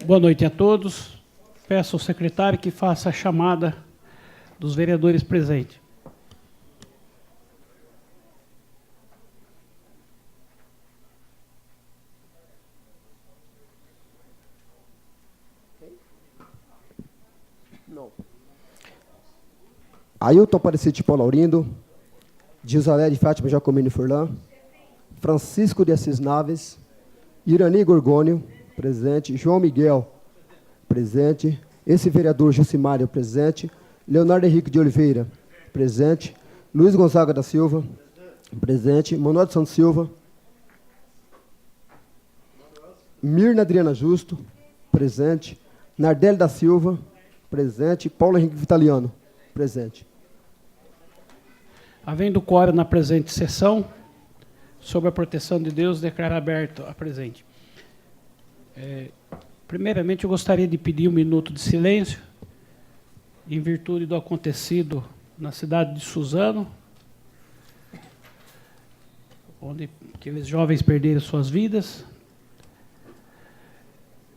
Boa noite a todos. Peço ao secretário que faça a chamada dos vereadores presentes. Ailton Aparecido Paulo Laurindo, Gisalé de Fátima Jacomini Furlan, Francisco de Assis Naves, Irani Gorgônio, presente, João Miguel, presente, esse vereador Jucimário, presente, Leonardo Henrique de Oliveira, presente, Luiz Gonzaga da Silva, presente, Manuel de Santos Silva, Mirna Adriana Justo, presente, Nardelli da Silva, presente, Paulo Henrique Vitaliano, presente. Havendo quórum na presente sessão, sob a proteção de Deus, declaro aberto a presente. Primeiramente, eu gostaria de pedir um minuto de silêncio, em virtude do acontecido na cidade de Suzano, onde aqueles jovens perderam suas vidas.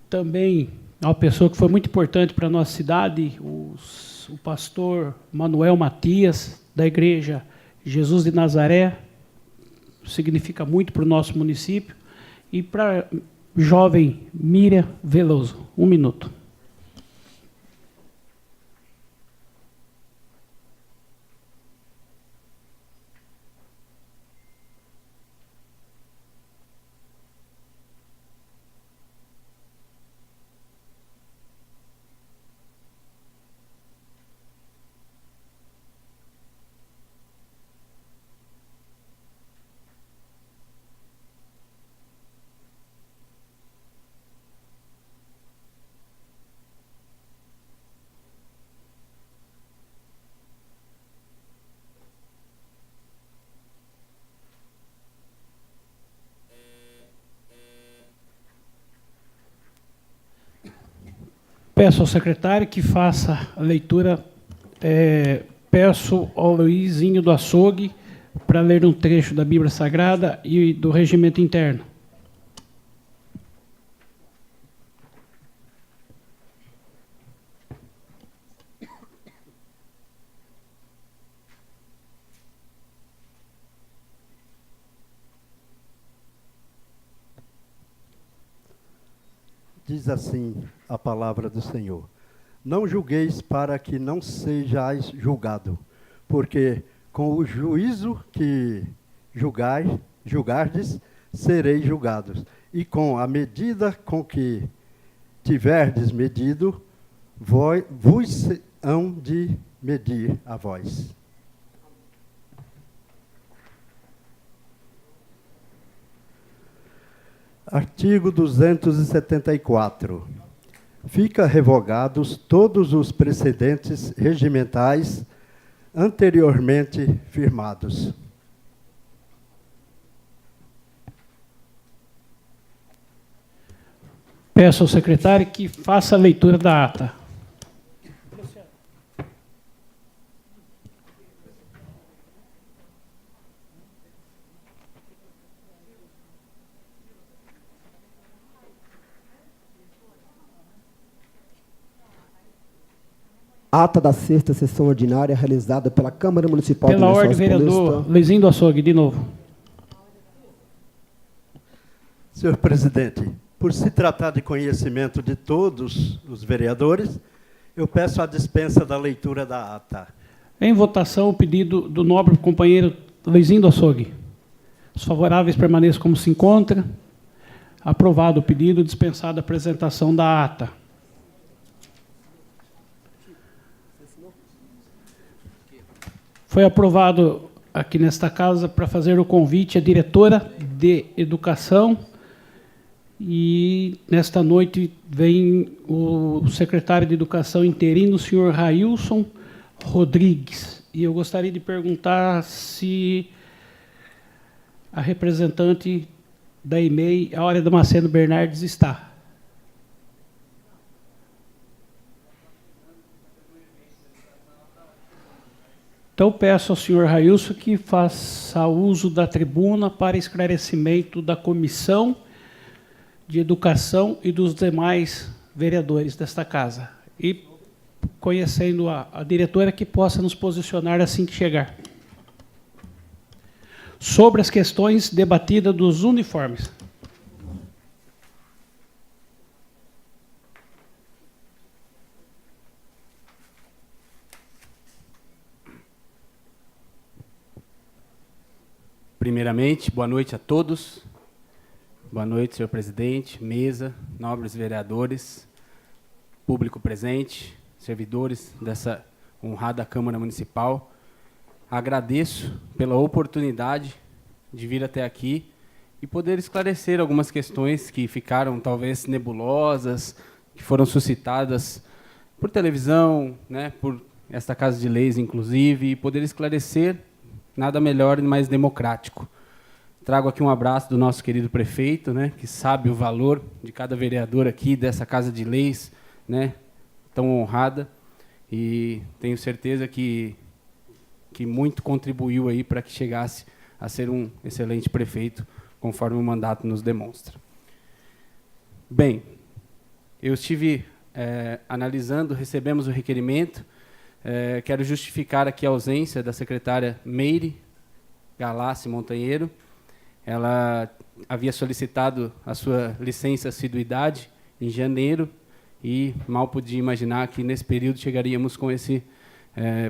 Também, uma pessoa que foi muito importante para a nossa cidade, o pastor Manuel Matias, da Igreja Jesus de Nazaré, significa muito para o nosso município, e para a jovem Miriam Veloso. Um minuto. Peço ao secretário que faça a leitura, peço ao Luizinho do Açougue para ler um trecho da Bíblia Sagrada e do regimento interno. Diz assim a palavra do Senhor: não julgueis para que não sejais julgado, porque com o juízo que julgardes, sereis julgados, e com a medida com que tiverdes medido, vos hão de medir a vós. Artigo 274. Fica revogados todos os precedentes regimentais anteriormente firmados. Peço ao secretário que faça a leitura da ata. Ata da sexta sessão ordinária realizada pela Câmara Municipal Pela de ordem, vereador Luizinho do Açougue, de novo. Senhor presidente, por se tratar de conhecimento de todos os vereadores, eu peço a dispensa da leitura da ata. Em votação, o pedido do nobre companheiro Luizinho do Açougue. Os favoráveis permaneçam como se encontra. Aprovado o pedido, dispensada a apresentação da ata. Foi aprovado aqui nesta casa para fazer o convite à diretora de Educação, e nesta noite vem o secretário de Educação interino, o senhor Railson Rodrigues. E eu gostaria de perguntar se a representante da EMEI, Áurea Damasceno Bernardes, está. Então, peço ao senhor Railson que faça uso da tribuna para esclarecimento da Comissão de Educação e dos demais vereadores desta casa. E, conhecendo a diretora, que possa nos posicionar assim que chegar. Sobre as questões debatidas dos uniformes. Primeiramente, boa noite a todos. Boa noite, senhor presidente, mesa, nobres vereadores, público presente, servidores dessa honrada Câmara Municipal. Agradeço pela oportunidade de vir até aqui e poder esclarecer algumas questões que ficaram talvez nebulosas, que foram suscitadas por televisão, né, por esta Casa de Leis, inclusive, e poder esclarecer nada melhor e mais democrático. Trago aqui um abraço do nosso querido prefeito, né, que sabe o valor de cada vereador aqui dessa Casa de Leis, né, tão honrada, e tenho certeza que muito contribuiu aí para que chegasse a ser um excelente prefeito, conforme o mandato nos demonstra. Bem, eu estive analisando, recebemos o requerimento, quero justificar aqui a ausência da secretária Meire Galassi Montanheiro. Ela havia solicitado a sua licença assiduidade em janeiro e mal podia imaginar que nesse período chegaríamos com esse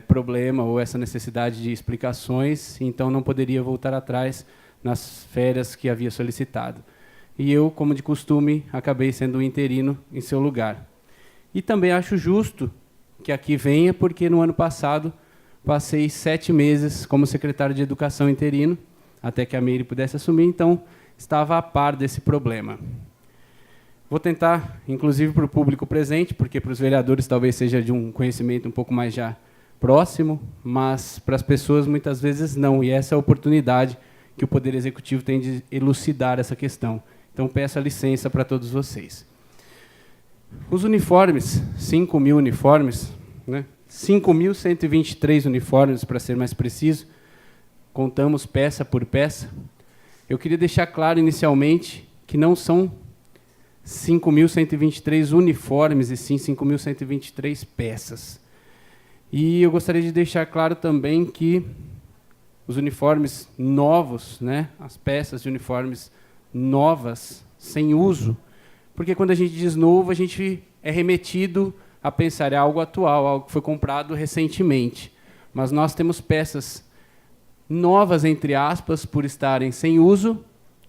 problema ou essa necessidade de explicações, então não poderia voltar atrás nas férias que havia solicitado. E eu, como de costume, acabei sendo o interino em seu lugar. E também acho justo que aqui venha, porque no ano passado passei 7 meses como secretário de Educação interino, até que a Meire pudesse assumir, então estava a par desse problema. Vou tentar, inclusive para o público presente, porque para os vereadores talvez seja de um conhecimento um pouco mais já próximo, mas para as pessoas muitas vezes não, e essa é a oportunidade que o Poder Executivo tem de elucidar essa questão. Então peço a licença para todos vocês. Os uniformes, 5.000 uniformes, né? 5.123 uniformes, para ser mais preciso, contamos peça por peça. Eu queria deixar claro inicialmente que não são 5.123 uniformes, e sim 5.123 peças. E eu gostaria de deixar claro também que os uniformes novos, né, as peças de uniformes novas, sem uso, porque quando a gente diz novo, a gente é remetido a pensar em algo atual, algo que foi comprado recentemente. Mas nós temos peças novas, entre aspas, por estarem sem uso,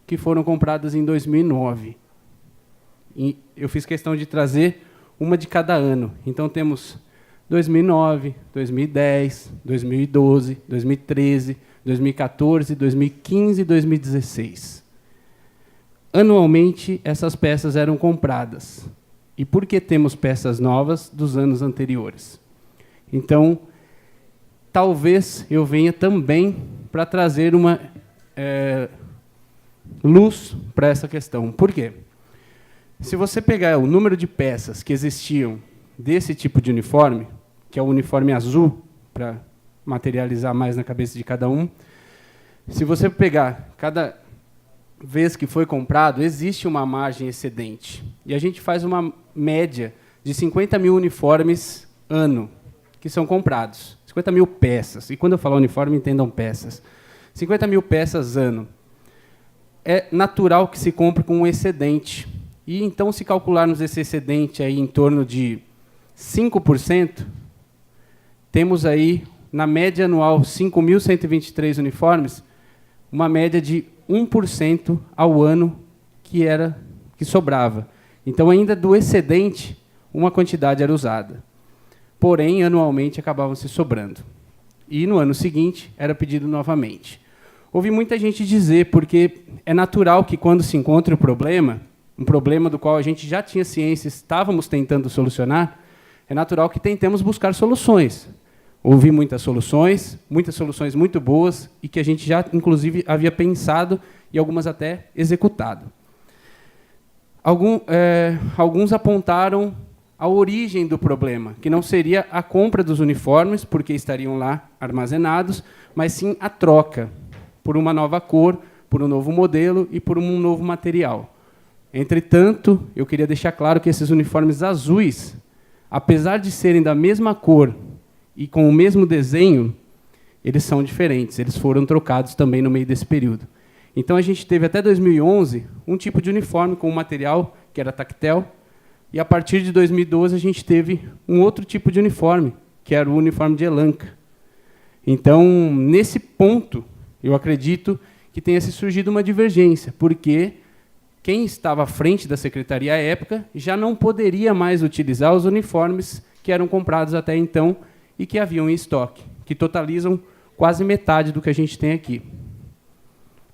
que foram compradas em 2009. E eu fiz questão de trazer uma de cada ano. Então, temos 2009, 2010, 2012, 2013, 2014, 2015 e 2016. Anualmente, essas peças eram compradas. E por que temos peças novas dos anos anteriores? Então, talvez eu venha também para trazer uma luz para essa questão. Por quê? Se você pegar o número de peças que existiam desse tipo de uniforme, que é o uniforme azul, para materializar mais na cabeça de cada um, se você pegar cada vez que foi comprado, existe uma margem excedente. E a gente faz uma média de 50.000 uniformes ano que são comprados. 50.000 peças. E quando eu falar uniforme, entendam peças. 50.000 peças ano. É natural que se compre com um excedente. E então, se calcularmos esse excedente aí em torno de 5%, temos aí, na média anual, 5.123 uniformes, uma média de 1% ao ano que sobrava. Então, ainda do excedente, uma quantidade era usada. Porém, anualmente, acabavam se sobrando. E, no ano seguinte, era pedido novamente. Ouvi muita gente dizer, porque é natural que, quando se encontre um problema do qual a gente já tinha ciência, estávamos tentando solucionar, é natural que tentemos buscar soluções. Ouvi muitas soluções muito boas, e que a gente já, inclusive, havia pensado e algumas até executado. Alguns apontaram a origem do problema, que não seria a compra dos uniformes, porque estariam lá armazenados, mas sim a troca por uma nova cor, por um novo modelo e por um novo material. Entretanto, eu queria deixar claro que esses uniformes azuis, apesar de serem da mesma cor e com o mesmo desenho, eles são diferentes. Eles foram trocados também no meio desse período. Então, a gente teve até 2011 um tipo de uniforme com um material que era tactel, e a partir de 2012 a gente teve um outro tipo de uniforme, que era o uniforme de elanca. Então, nesse ponto, eu acredito que tenha se surgido uma divergência, porque quem estava à frente da secretaria à época já não poderia mais utilizar os uniformes que eram comprados até então e que haviam em estoque, que totalizam quase metade do que a gente tem aqui.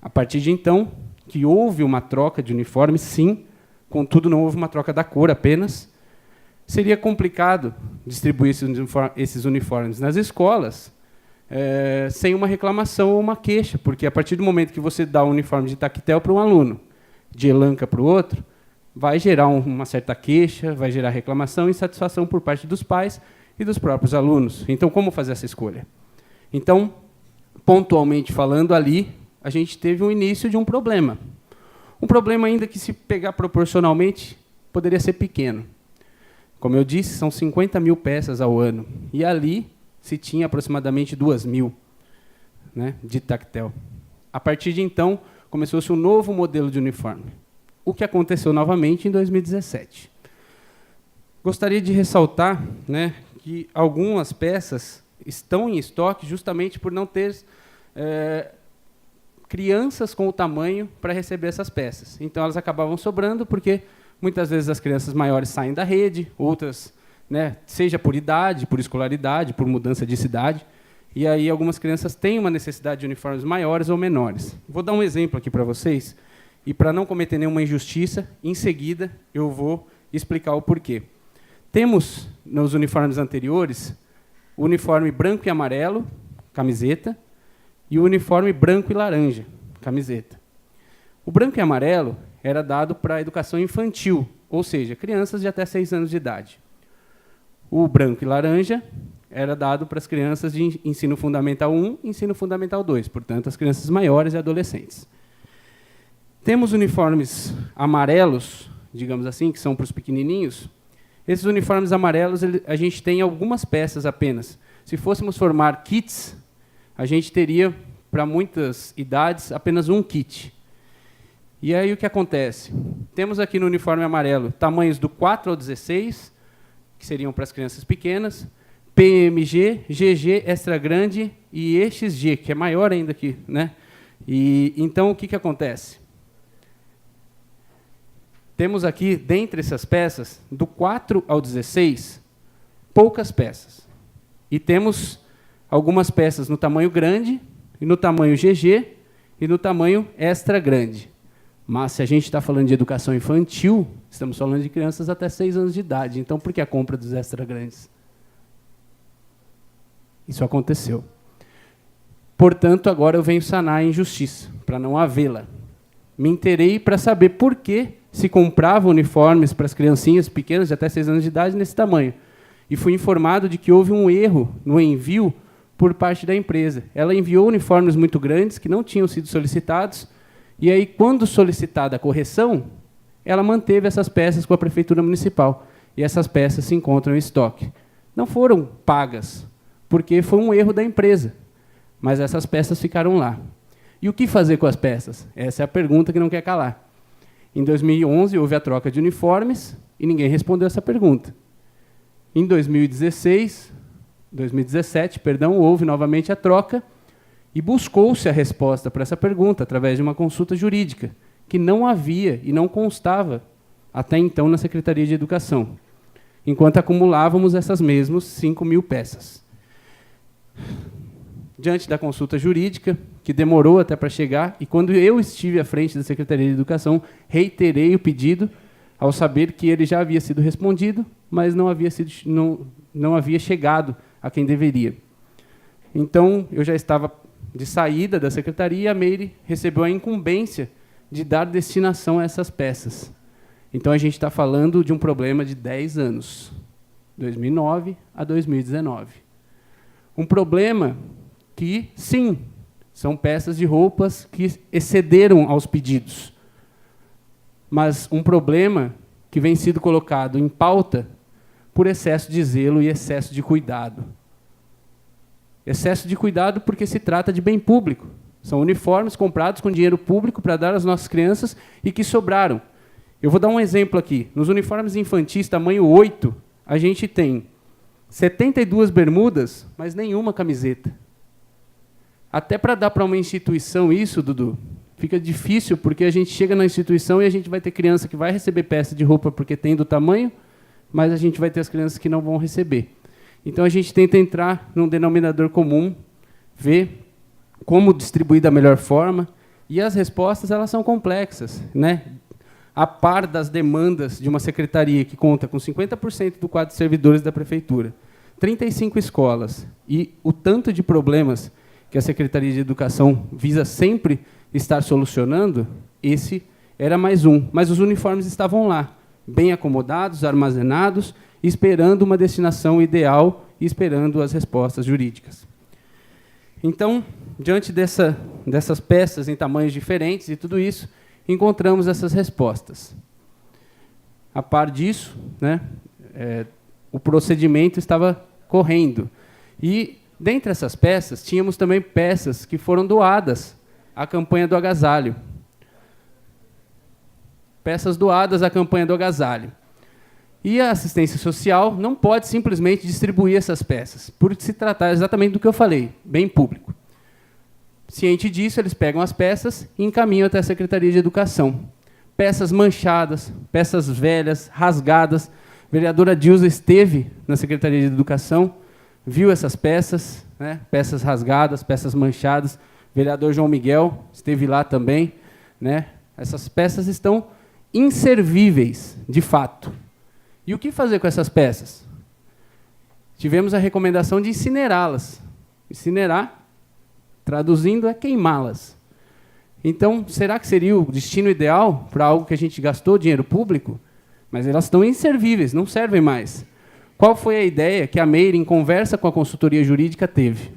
A partir de então, que houve uma troca de uniformes, sim, contudo não houve uma troca da cor apenas, seria complicado distribuir esses uniformes nas escolas sem uma reclamação ou uma queixa, porque a partir do momento que você dá o uniforme de tactel para um aluno, de elanca para o outro, vai gerar uma certa queixa, vai gerar reclamação e insatisfação por parte dos pais e dos próprios alunos. Então, como fazer essa escolha? Então, pontualmente falando, ali, a gente teve o início de um problema. Um problema ainda que, se pegar proporcionalmente, poderia ser pequeno. Como eu disse, são 50 mil peças ao ano. E ali se tinha aproximadamente 2.000, né, de tactel. A partir de então, começou-se um novo modelo de uniforme, o que aconteceu novamente em 2017. Gostaria de ressaltar, né, que algumas peças estão em estoque justamente por não ter crianças com o tamanho para receber essas peças. Então, elas acabavam sobrando, porque muitas vezes as crianças maiores saem da rede, outras, né, seja por idade, por escolaridade, por mudança de cidade, e aí algumas crianças têm uma necessidade de uniformes maiores ou menores. Vou dar um exemplo aqui para vocês, e para não cometer nenhuma injustiça, em seguida eu vou explicar o porquê. Temos, nos uniformes anteriores, o uniforme branco e amarelo, camiseta, e o uniforme branco e laranja, camiseta. O branco e amarelo era dado para a educação infantil, ou seja, crianças de até 6 anos de idade. O branco e laranja era dado para as crianças de ensino fundamental 1 e ensino fundamental 2, portanto, as crianças maiores e adolescentes. Temos uniformes amarelos, digamos assim, que são para os pequenininhos. Esses uniformes amarelos, a gente tem algumas peças apenas. Se fôssemos formar kits, a gente teria, para muitas idades, apenas um kit. E aí o que acontece? Temos aqui no uniforme amarelo tamanhos do 4 ao 16, que seriam para as crianças pequenas, PMG, GG, extra grande e EXG, que é maior ainda aqui, né? E então o que acontece? Temos aqui, dentre essas peças, do 4 ao 16, poucas peças. E temos algumas peças no tamanho grande, e no tamanho GG, e no tamanho extra grande. Mas, se a gente está falando de educação infantil, estamos falando de crianças até 6 anos de idade. Então, por que a compra dos extra grandes? Isso aconteceu. Portanto, agora eu venho sanar a injustiça, para não havê-la. Me inteirei para saber por que se compravam uniformes para as criancinhas pequenas de até 6 anos de idade nesse tamanho. E fui informado de que houve um erro no envio por parte da empresa. Ela enviou uniformes muito grandes que não tinham sido solicitados, e aí, quando solicitada a correção, ela manteve essas peças com a Prefeitura Municipal. E essas peças se encontram em estoque. Não foram pagas, porque foi um erro da empresa, mas essas peças ficaram lá. E o que fazer com as peças? Essa é a pergunta que não quer calar. Em 2011, houve a troca de uniformes, e ninguém respondeu essa pergunta. Em 2017, houve novamente a troca, e buscou-se a resposta para essa pergunta através de uma consulta jurídica, que não havia e não constava até então na Secretaria de Educação, enquanto acumulávamos essas mesmas 5.000 peças. Diante da consulta jurídica, que demorou até para chegar, e quando eu estive à frente da Secretaria de Educação, reiterei o pedido, ao saber que ele já havia sido respondido, mas não havia chegado a quem deveria. Então, eu já estava de saída da secretaria, e a Meire recebeu a incumbência de dar destinação a essas peças. Então, a gente está falando de um problema de 10 anos, 2009 a 2019. Um problema que, sim, são peças de roupas que excederam aos pedidos. mas um problema que vem sido colocado em pauta por excesso de zelo e excesso de cuidado. Excesso de cuidado porque se trata de bem público. São uniformes comprados com dinheiro público para dar às nossas crianças e que sobraram. Eu vou dar um exemplo aqui. Nos uniformes infantis tamanho 8, a gente tem 72 bermudas, mas nenhuma camiseta. Até para dar para uma instituição isso, Dudu, fica difícil, porque a gente chega na instituição e a gente vai ter criança que vai receber peça de roupa porque tem do tamanho, mas a gente vai ter as crianças que não vão receber. Então, a gente tenta entrar num denominador comum, ver como distribuir da melhor forma, e as respostas elas são complexas, né? A par das demandas de uma secretaria que conta com 50% do quadro de servidores da prefeitura, 35 escolas, e o tanto de problemas que a Secretaria de Educação visa sempre estar solucionando, esse era mais um. Mas os uniformes estavam lá, bem acomodados, armazenados, esperando uma destinação ideal e esperando as respostas jurídicas. Então, diante dessas peças em tamanhos diferentes e tudo isso, encontramos essas respostas. A par disso, né, o procedimento estava correndo. E, dentre essas peças, tínhamos também peças que foram doadas à campanha do agasalho. Peças doadas à campanha do agasalho. E a assistência social não pode simplesmente distribuir essas peças, por se tratar exatamente do que eu falei, bem público. Ciente disso, eles pegam as peças e encaminham até a Secretaria de Educação. Peças manchadas, peças velhas, rasgadas. A vereadora Dilza esteve na Secretaria de Educação, viu essas peças, né, peças rasgadas, peças manchadas. O vereador João Miguel esteve lá também. Né. Essas peças estão inservíveis, de fato. E o que fazer com essas peças? Tivemos a recomendação de incinerá-las. Incinerar, traduzindo, é queimá-las. Então, será que seria o destino ideal para algo que a gente gastou dinheiro público? Mas elas estão inservíveis, não servem mais. Qual foi a ideia que a Meire, em conversa com a consultoria jurídica, teve?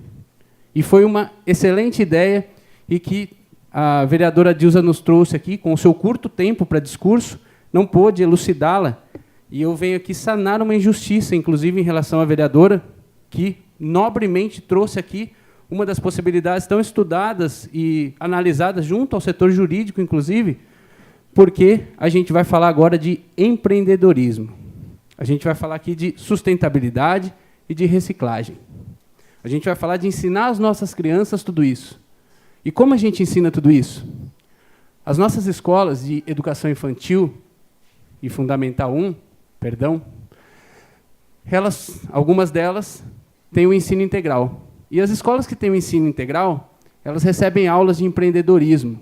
E foi uma excelente ideia e que a vereadora Dilza nos trouxe aqui, com o seu curto tempo para discurso, não pôde elucidá-la. E eu venho aqui sanar uma injustiça, inclusive em relação à vereadora, que nobremente trouxe aqui uma das possibilidades tão estudadas e analisadas junto ao setor jurídico, inclusive, porque a gente vai falar agora de empreendedorismo. A gente vai falar aqui de sustentabilidade e de reciclagem. A gente vai falar de ensinar às nossas crianças tudo isso. E como a gente ensina tudo isso? As nossas escolas de educação infantil e Fundamental 1, algumas delas têm o ensino integral. E as escolas que têm o ensino integral, elas recebem aulas de empreendedorismo.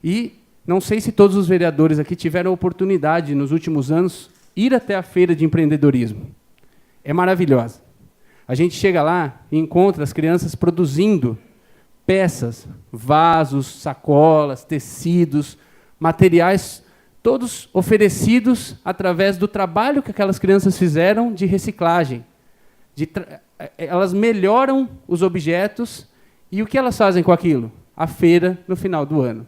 E não sei se todos os vereadores aqui tiveram a oportunidade, nos últimos anos, ir até a feira de empreendedorismo. É maravilhosa. A gente chega lá e encontra as crianças produzindo peças, vasos, sacolas, tecidos, materiais, todos oferecidos através do trabalho que aquelas crianças fizeram de reciclagem. Elas melhoram os objetos e o que elas fazem com aquilo? A feira no final do ano.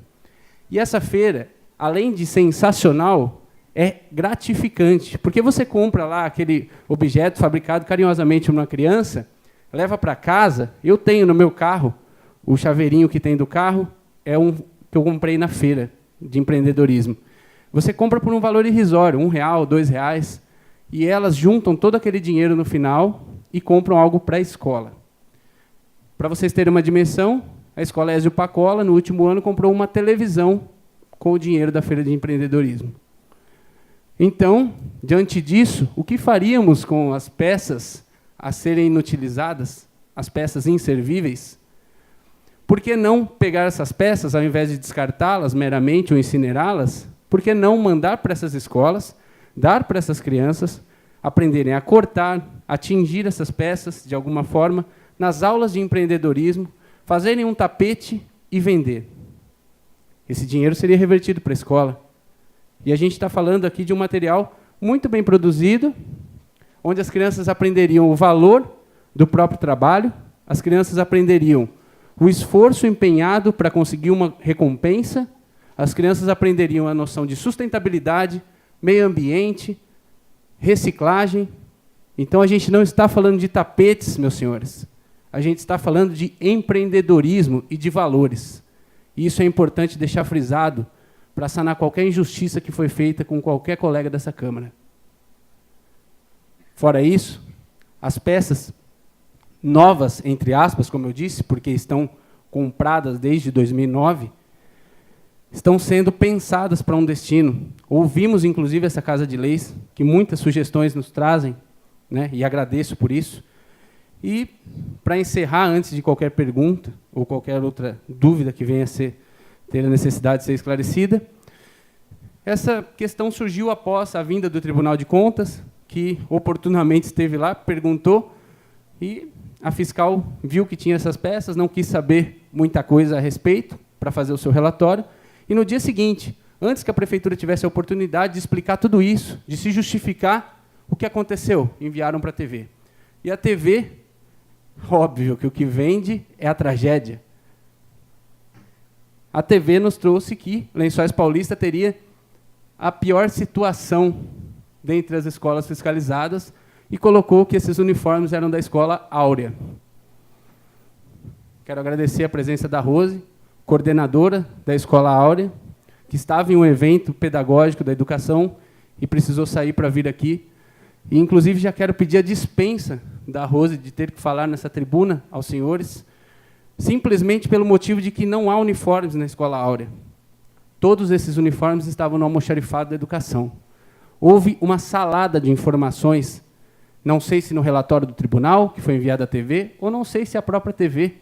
E essa feira, além de sensacional, é gratificante, porque você compra lá aquele objeto fabricado carinhosamente por uma criança, leva para casa. Eu tenho no meu carro, o chaveirinho que tem do carro, é um que eu comprei na feira de empreendedorismo. Você compra por um valor irrisório, R$1, R$2, e elas juntam todo aquele dinheiro no final e compram algo para a escola. Para vocês terem uma dimensão, a Escola Ézio Pacola, no último ano, comprou uma televisão com o dinheiro da Feira de Empreendedorismo. Então, diante disso, o que faríamos com as peças a serem inutilizadas, as peças inservíveis? Por que não pegar essas peças, ao invés de descartá-las meramente ou incinerá-las? Por que não mandar para essas escolas, dar para essas crianças, aprenderem a cortar, a tingir essas peças, de alguma forma, nas aulas de empreendedorismo, fazerem um tapete e vender? Esse dinheiro seria revertido para a escola. E a gente está falando aqui de um material muito bem produzido, onde as crianças aprenderiam o valor do próprio trabalho, as crianças aprenderiam o esforço empenhado para conseguir uma recompensa, as crianças aprenderiam a noção de sustentabilidade, meio ambiente, reciclagem. Então, a gente não está falando de tapetes, meus senhores. A gente está falando de empreendedorismo e de valores. E isso é importante deixar frisado para sanar qualquer injustiça que foi feita com qualquer colega dessa Câmara. Fora isso, as peças novas, entre aspas, como eu disse, porque estão compradas desde 2009, estão sendo pensadas para um destino. Ouvimos, inclusive, essa Casa de Leis, que muitas sugestões nos trazem, né, e agradeço por isso. E, para encerrar, antes de qualquer pergunta, ou qualquer outra dúvida que venha a ter a necessidade de ser esclarecida, essa questão surgiu após a vinda do Tribunal de Contas, que oportunamente esteve lá, perguntou, e a fiscal viu que tinha essas peças, não quis saber muita coisa a respeito, para fazer o seu relatório, e no dia seguinte, antes que a Prefeitura tivesse a oportunidade de explicar tudo isso, de se justificar o que aconteceu, enviaram para a TV. E a TV, óbvio que o que vende é a tragédia. A TV nos trouxe que Lençóis Paulista teria a pior situação dentre as escolas fiscalizadas e colocou que esses uniformes eram da Escola Áurea. Quero agradecer a presença da Rose, coordenadora da Escola Áurea, que estava em um evento pedagógico da educação e precisou sair para vir aqui. E, inclusive, já quero pedir a dispensa da Rose de ter que falar nessa tribuna aos senhores, simplesmente pelo motivo de que não há uniformes na Escola Áurea. Todos esses uniformes estavam no almoxarifado da educação. Houve uma salada de informações, não sei se no relatório do tribunal, que foi enviado à TV, ou não sei se a própria TV,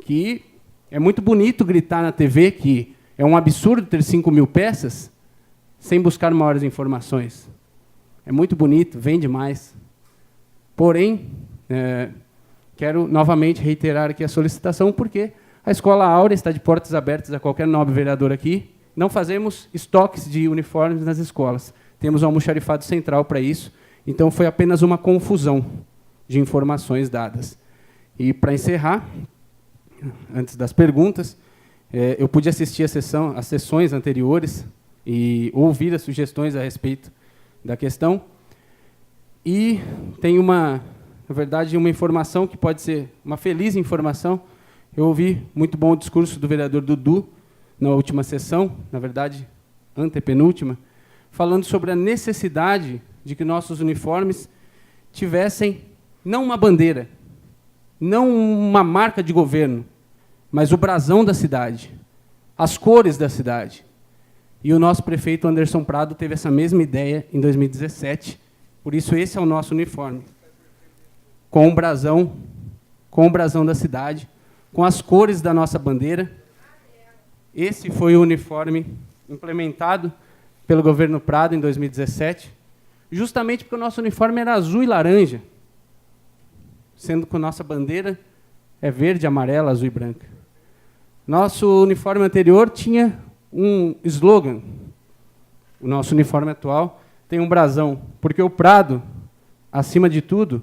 que é muito bonito gritar na TV que é um absurdo ter 5.000 peças sem buscar maiores informações. É muito bonito, vende mais. Porém, quero novamente reiterar aqui a solicitação, porque a Escola Áurea está de portas abertas a qualquer nobre vereador aqui. Não fazemos estoques de uniformes nas escolas. Temos um almoxarifado central para isso. Então, foi apenas uma confusão de informações dadas. E, para encerrar, antes das perguntas, eu pude assistir às sessões anteriores e ouvir as sugestões a respeito da questão. E tem na verdade, uma informação que pode ser uma feliz informação. Eu ouvi muito bom o discurso do vereador Dudu na última sessão, na verdade, antepenúltima, falando sobre a necessidade de que nossos uniformes tivessem não uma bandeira, não uma marca de governo, mas o brasão da cidade, as cores da cidade. E o nosso prefeito Anderson Prado teve essa mesma ideia em 2017, por isso esse é o nosso uniforme, com o brasão da cidade, com as cores da nossa bandeira. Esse foi o uniforme implementado pelo governo Prado em 2017, justamente porque o nosso uniforme era azul e laranja, sendo que a nossa bandeira é verde, amarela, azul e branca. Nosso uniforme anterior tinha um slogan. O nosso uniforme atual tem um brasão, porque o Prado, acima de tudo,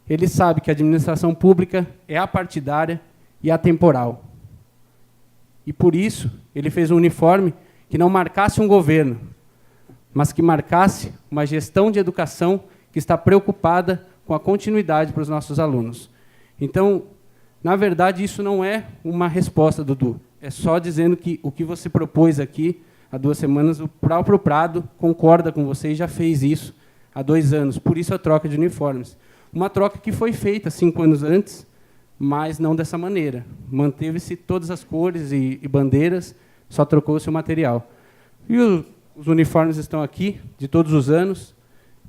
ele sabe que a administração pública é apartidária e atemporal. E, por isso, ele fez um uniforme que não marcasse um governo, mas que marcasse uma gestão de educação que está preocupada com a continuidade para os nossos alunos. Então, na verdade, isso não é uma resposta, Dudu. É só dizendo que o que você propôs aqui há 2 semanas, o próprio Prado concorda com você e já fez isso há 2 anos. Por isso a troca de uniformes. Uma troca que foi feita 5 anos antes, mas não dessa maneira. Manteve-se todas as cores e bandeiras, só trocou-se o material. E os uniformes estão aqui, de todos os anos,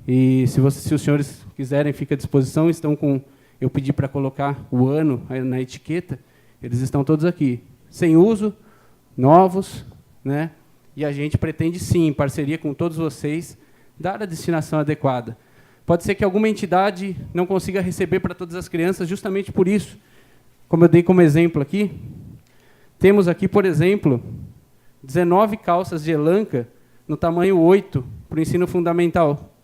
e se os senhores quiserem, fica à disposição, estão com... Eu pedi para colocar o ano na etiqueta, eles estão todos aqui. Sem uso, novos, né? E a gente pretende, sim, em parceria com todos vocês, dar a destinação adequada. Pode ser que alguma entidade não consiga receber para todas as crianças, justamente por isso. Como eu dei como exemplo aqui, temos aqui, por exemplo, 19 calças de elanca no tamanho 8 para o ensino fundamental,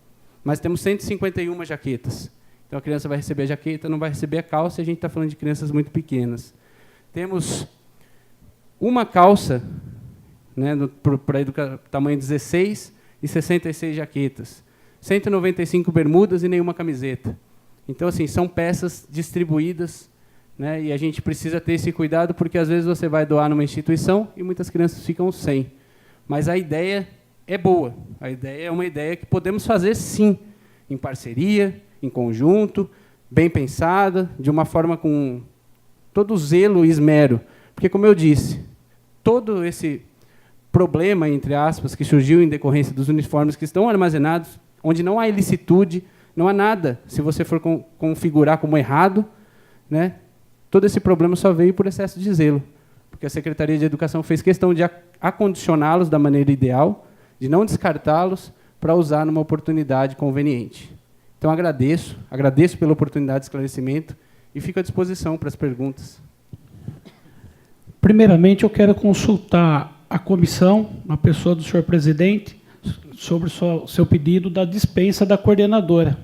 mas temos 151 jaquetas. Então, a criança vai receber a jaqueta, não vai receber a calça, e a gente está falando de crianças muito pequenas. Temos uma calça né, para tamanho 16 e 66 jaquetas, 195 bermudas e nenhuma camiseta. Então, assim, são peças distribuídas, né, e a gente precisa ter esse cuidado, porque às vezes você vai doar numa instituição e muitas crianças ficam sem. Mas a ideia é boa. A ideia é uma ideia que podemos fazer, sim, em parceria, em conjunto, bem pensada, de uma forma com todo zelo e esmero. Porque, como eu disse, todo esse problema, entre aspas, que surgiu em decorrência dos uniformes que estão armazenados, onde não há ilicitude, não há nada, se você for configurar como errado, né, todo esse problema só veio por excesso de zelo, porque a Secretaria de Educação fez questão de acondicioná-los da maneira ideal, de não descartá-los para usar numa oportunidade conveniente. Então, agradeço pela oportunidade de esclarecimento e fico à disposição para as perguntas. Primeiramente, eu quero consultar a comissão, na pessoa do senhor presidente, sobre o seu pedido da dispensa da coordenadora.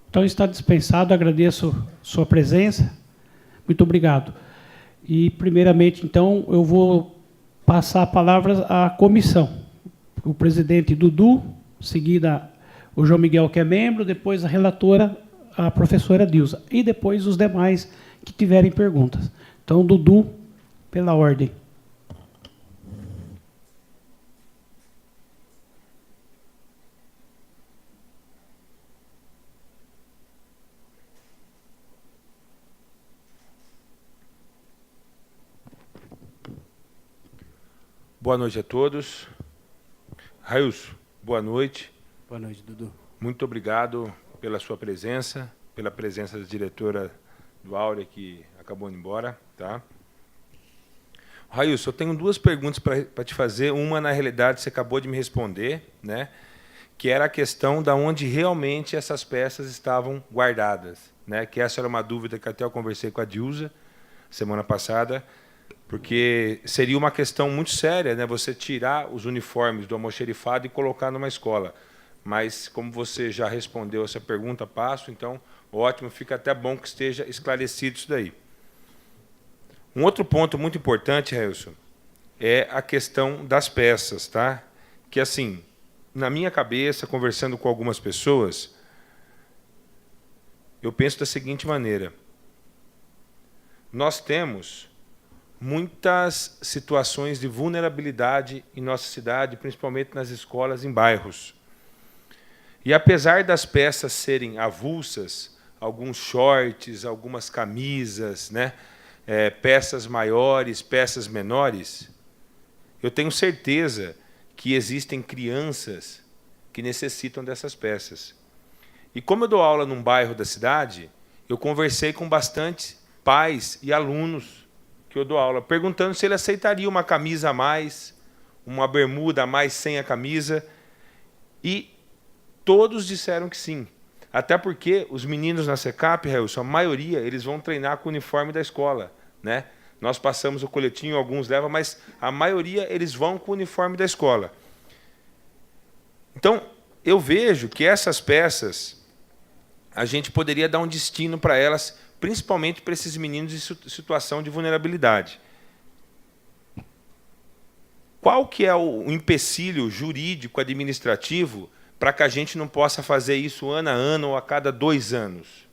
Então, está dispensado, agradeço sua presença. Muito obrigado. E, primeiramente, então, eu vou passar a palavra à comissão. O presidente Dudu, seguida o João Miguel, que é membro, depois a relatora, a professora Dilza, e depois os demais que tiverem perguntas. Então, Dudu, pela ordem. Boa noite a todos. Railson, boa noite. Boa noite, Dudu. Muito obrigado pela sua presença, pela presença da diretora do Áurea, que acabou indo embora. Tá? Railson, eu tenho duas perguntas para te fazer. Uma, na realidade, você acabou de me responder, né? Que era a questão de onde realmente essas peças estavam guardadas. Né? Que essa era uma dúvida que até eu conversei com a Dilza semana passada, porque seria uma questão muito séria, né, você tirar os uniformes do almoxerifado e colocar numa escola. Mas, como você já respondeu essa pergunta, passo, então, ótimo, fica até bom que esteja esclarecido isso daí. Um outro ponto muito importante, Railson, é a questão das peças, tá? Que, assim, na minha cabeça, conversando com algumas pessoas, eu penso da seguinte maneira: nós temos muitas situações de vulnerabilidade em nossa cidade, principalmente nas escolas, em bairros. E, apesar das peças serem avulsas, alguns shorts, algumas camisas, né, peças maiores, peças menores, eu tenho certeza que existem crianças que necessitam dessas peças. E, como eu dou aula num bairro da cidade, eu conversei com bastante pais e alunos que eu dou aula, perguntando se ele aceitaria uma camisa a mais, uma bermuda a mais sem a camisa, e todos disseram que sim. Até porque os meninos na SECAP, Railson, a maioria, eles vão treinar com o uniforme da escola, né? Nós passamos o coletinho, alguns levam, mas a maioria eles vão com o uniforme da escola. Então, eu vejo que essas peças, a gente poderia dar um destino para elas, principalmente para esses meninos em situação de vulnerabilidade. Qual que é o empecilho jurídico, administrativo, para que a gente não possa fazer isso ano a ano ou a cada 2 anos?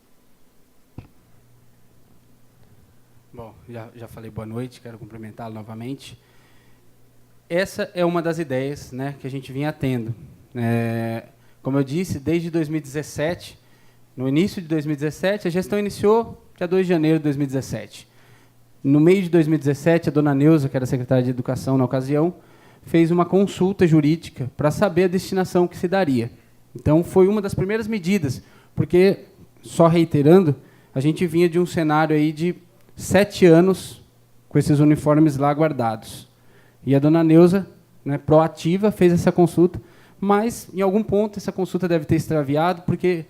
Bom, já falei boa noite, quero cumprimentá-lo novamente. Essa é uma das ideias, né, que a gente vinha tendo. Como eu disse, desde 2017, no início de 2017, a gestão iniciou dia 2 de janeiro de 2017. No meio de 2017, a dona Neuza, que era secretária de Educação na ocasião, fez uma consulta jurídica para saber a destinação que se daria. Então, foi uma das primeiras medidas, porque, só reiterando, a gente vinha de um cenário aí de 7 anos com esses uniformes lá guardados. E a dona Neuza, né, proativa, fez essa consulta, mas, em algum ponto, essa consulta deve ter extraviado, porque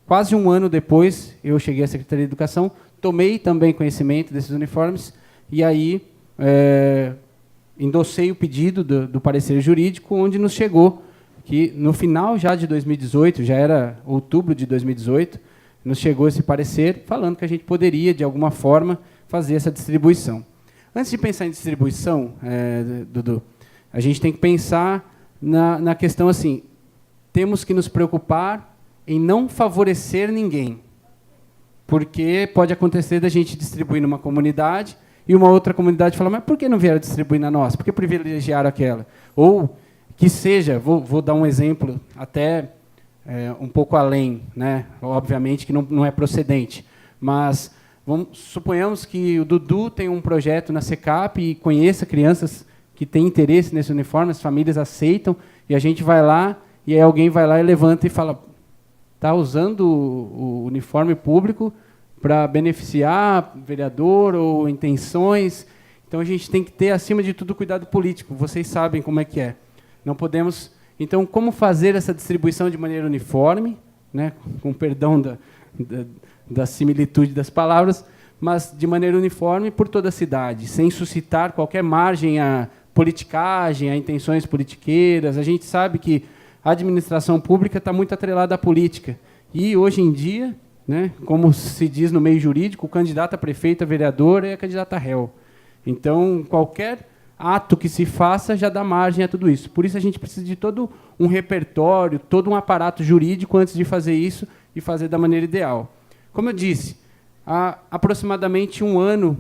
quase um ano depois, eu cheguei à Secretaria de Educação, tomei também conhecimento desses uniformes, e aí endossei o pedido do parecer jurídico, onde nos chegou que, no final já de 2018, já era outubro de 2018, nos chegou esse parecer falando que a gente poderia, de alguma forma, fazer essa distribuição. Antes de pensar em distribuição, Dudu, a gente tem que pensar na questão assim, temos que nos preocupar em não favorecer ninguém, porque pode acontecer da gente distribuir numa comunidade e uma outra comunidade falar, mas por que não vieram distribuir na nossa? Por que privilegiaram aquela? Ou que seja, vou dar um exemplo até um pouco além, né? Obviamente que não é procedente, mas suponhamos que o Dudu tem um projeto na SECAP e conheça crianças que têm interesse nesse uniforme, as famílias aceitam, e a gente vai lá, e aí alguém vai lá e levanta e fala, está usando o uniforme público para beneficiar vereador ou intenções. Então, a gente tem que ter, acima de tudo, cuidado político. Vocês sabem como é que é. Não podemos... Então, como fazer essa distribuição de maneira uniforme, né, com perdão da similitude das palavras, mas de maneira uniforme por toda a cidade, sem suscitar qualquer margem a politicagem, a intenções politiqueiras. A gente sabe que a administração pública está muito atrelada à política. E, hoje em dia, né, como se diz no meio jurídico, o candidato a prefeito, a vereador é candidato a réu. Então, qualquer ato que se faça já dá margem a tudo isso. Por isso, a gente precisa de todo um repertório, todo um aparato jurídico antes de fazer isso e fazer da maneira ideal. Como eu disse, há aproximadamente um ano,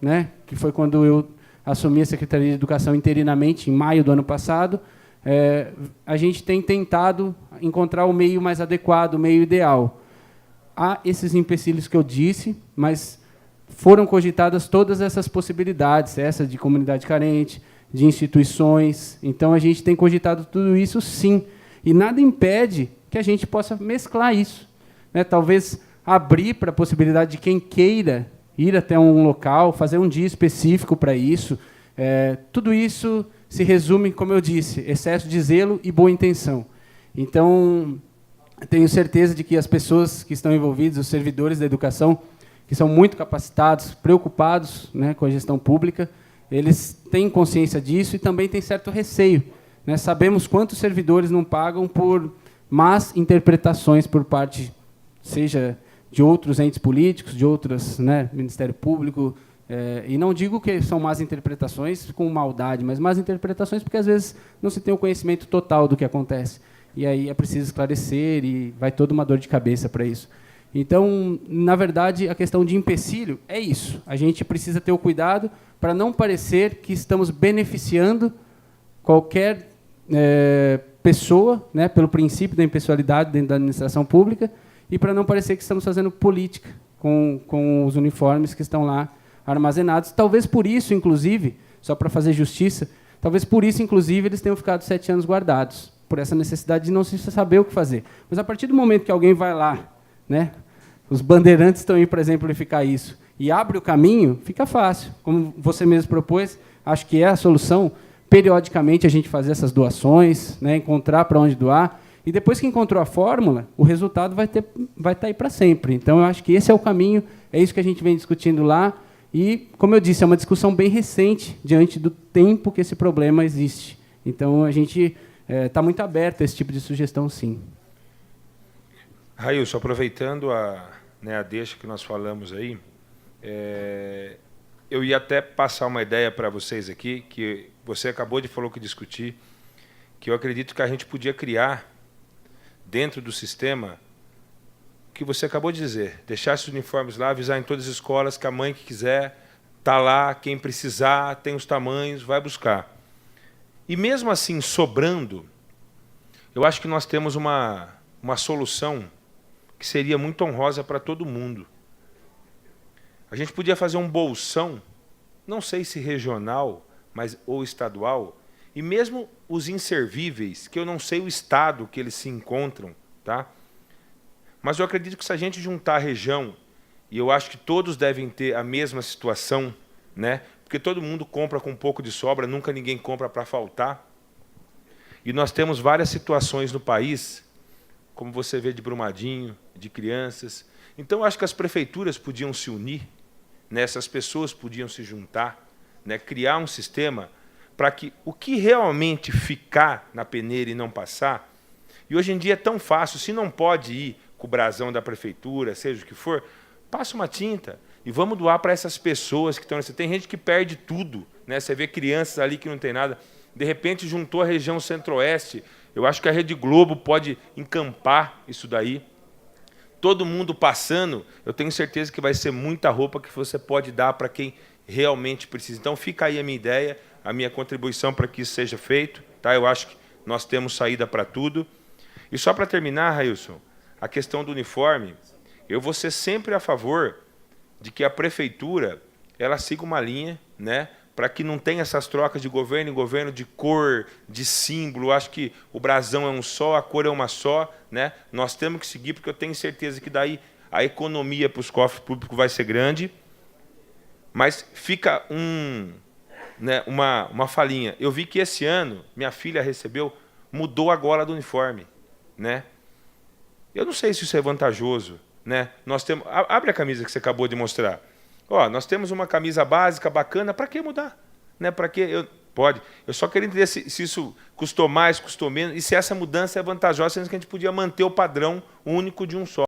né, que foi quando eu assumi a Secretaria de Educação interinamente, em maio do ano passado, a gente tem tentado encontrar o meio mais adequado, o meio ideal. Há esses empecilhos que eu disse, mas foram cogitadas todas essas possibilidades, essa de comunidade carente, de instituições. Então, a gente tem cogitado tudo isso, sim. E nada impede que a gente possa mesclar isso, né? Talvez abrir para a possibilidade de quem queira ir até um local, fazer um dia específico para isso. Tudo isso se resume, como eu disse, excesso de zelo e boa intenção. Então, tenho certeza de que as pessoas que estão envolvidas, os servidores da educação, que são muito capacitados, preocupados, né, com a gestão pública, eles têm consciência disso e também têm certo receio, né? Sabemos quantos servidores não pagam por más interpretações por parte, seja de outros entes políticos, de outros, né, Ministério Público, e não digo que são más interpretações com maldade, mas más interpretações porque, às vezes, não se tem o conhecimento total do que acontece. E aí é preciso esclarecer e vai toda uma dor de cabeça para isso. Então, na verdade, a questão de empecilho é isso. A gente precisa ter o cuidado para não parecer que estamos beneficiando qualquer pessoa, né, pelo princípio da impessoalidade dentro da administração pública, e para não parecer que estamos fazendo política com os uniformes que estão lá armazenados. Talvez por isso, inclusive, só para fazer justiça, talvez por isso, inclusive, eles tenham ficado 7 anos guardados, por essa necessidade de não se saber o que fazer. Mas, a partir do momento que alguém vai lá, né, os bandeirantes estão aí para exemplificar isso, e abre o caminho, fica fácil. Como você mesmo propôs, acho que é a solução, periodicamente a gente fazer essas doações, né, encontrar para onde doar, e depois que encontrou a fórmula, o resultado vai estar aí para sempre. Então, eu acho que esse é o caminho, é isso que a gente vem discutindo lá, e, como eu disse, é uma discussão bem recente, diante do tempo que esse problema existe. Então, a gente está muito aberto a esse tipo de sugestão, sim. Railson, aproveitando a deixa que nós falamos aí, eu ia até passar uma ideia para vocês aqui, que você acabou de falar que discutir, que eu acredito que a gente podia criar, dentro do sistema, que você acabou de dizer, deixar esses uniformes lá, avisar em todas as escolas que a mãe que quiser está lá, quem precisar, tem os tamanhos, vai buscar. E mesmo assim, sobrando, eu acho que nós temos uma solução que seria muito honrosa para todo mundo. A gente podia fazer um bolsão, não sei se regional, mas ou estadual, e mesmo os inservíveis, que eu não sei o estado que eles se encontram, tá? Mas eu acredito que se a gente juntar a região, e eu acho que todos devem ter a mesma situação, né? Porque todo mundo compra com um pouco de sobra, nunca ninguém compra para faltar. E nós temos várias situações no país, como você vê de Brumadinho, de crianças. Então, eu acho que as prefeituras podiam se unir, né? Essas pessoas podiam se juntar, né? Criar um sistema para que o que realmente ficar na peneira e não passar, e hoje em dia é tão fácil, se não pode ir com o brasão da prefeitura, seja o que for, passa uma tinta e vamos doar para essas pessoas que estão nessa. Tem gente que perde tudo, né? Você vê crianças ali que não tem nada, de repente juntou a região centro-oeste. Eu acho que a Rede Globo pode encampar isso daí. Todo mundo passando, eu tenho certeza que vai ser muita roupa que você pode dar para quem realmente precisa. Então fica aí a minha ideia, a minha contribuição para que isso seja feito. Tá? Eu acho que nós temos saída para tudo. E só para terminar, Railson, a questão do uniforme, eu vou ser sempre a favor de que a prefeitura ela siga uma linha, né, para que não tenha essas trocas de governo em governo, de cor, de símbolo. Eu acho que o brasão é um só, a cor é uma só, né? Nós temos que seguir, porque eu tenho certeza que daí a economia para os cofres públicos vai ser grande, mas fica uma falinha. Eu vi que esse ano, minha filha recebeu, mudou a gola do uniforme, né? Eu não sei se isso é vantajoso, né? Nós temos, abre a camisa que você acabou de mostrar. Ó, nós temos uma camisa básica, bacana, para que mudar? Né? Para que? Pode. Eu só queria entender se isso custou mais, custou menos, e se essa mudança é vantajosa, sendo que a gente podia manter o padrão único de um só.